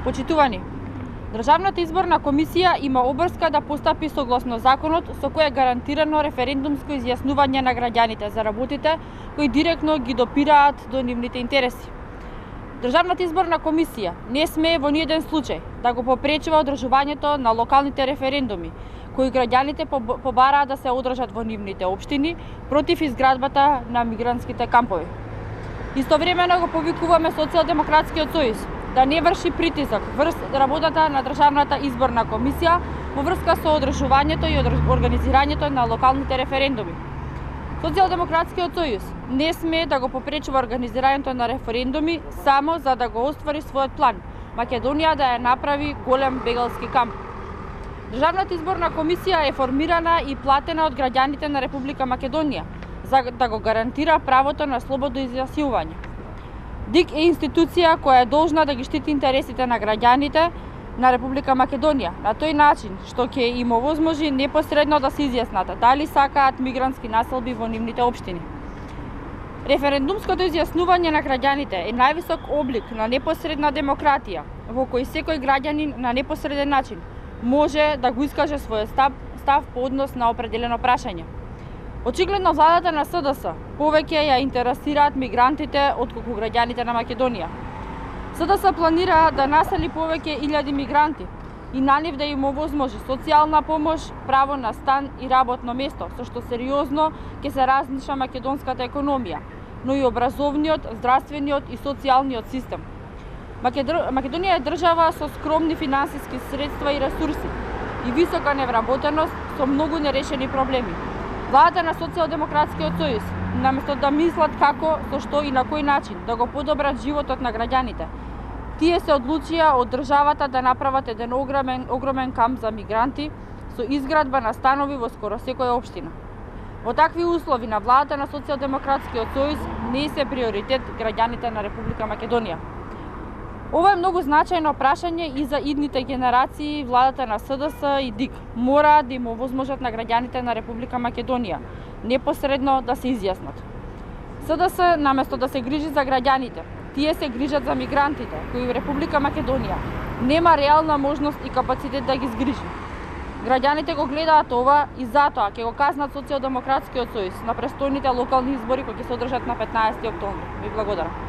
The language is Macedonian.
Почитувани, Државната изборна комисија има обврска да постапи согласно законот со кој е гарантирано референдумско изјаснување на граѓаните за работите кои директно ги допираат до нивните интереси. Државната изборна комисија не смее во ниеден случај да го попречува одржувањето на локалните референдуми кои граѓаните побараат да се одржат во нивните општини против изградбата на мигрантските кампови. Истовремено го повикуваме Социјалдемократскиот сојуз да не врши притисок врз работата на Државната изборна комисија во врска со одржувањето и организирањето на локалните референдуми. Социјалдемократскиот сојуз не смее да го попречува организирањето на референдуми само за да го оствари својот план Македонија да ја направи голем бегалски камп. Државната изборна комисија е формирана и платена од граѓаните на Република Македонија за да го гарантира правото на слободно изјаснување. ДИК е институција која е должна да ги штити интересите на граѓаните на Република Македонија на тој начин што ќе им овозможи непосредно да се изјаснат дали сакаат мигрантски населби во нивните општини. Референдумското изјаснување на граѓаните е највисок облик на непосредна демократија во кој секој граѓанин на непосреден начин може да го искаже својот став по однос на определено прашање. Очигледно владата на СДС повеќе ја интересираат мигрантите отколку граѓаните на Македонија. СДС планира да насели повеќе илјади мигранти и на нив да им овозможи социјална помош, право на стан и работно место, со што сериозно ќе се разниша македонската економија, но и образовниот, здравствениот и социјалниот систем. Македонија е држава со скромни финансиски средства и ресурси и висока невработеност со многу нерешени проблеми. Владата на Социјалдемократскиот сојуз, наместо да мислат како, со што и на кој начин да го подобрат животот на граѓаните, тие се одлучија од државата да направат еден огромен камп за мигранти со изградба на станови во скоро секоја општина. Во такви услови на владата на Социјалдемократскиот сојуз не се приоритет граѓаните на Република Македонија. Ова е многу значајно прашање и за идните генерации. Владата на СДС и ДИК мора да им овозможат на граѓаните на Република Македонија непосредно да се изјаснат. СДС наместо да се грижи за граѓаните, тие се грижат за мигрантите кои во Република Македонија нема реална можност и капацитет да ги згрижи. Граѓаните го гледаат ова и затоа ќе го казнат Социјалдемократскиот сојуз на престојните локални избори кои ќе се одржат на 15 октомври. Ви благодарам.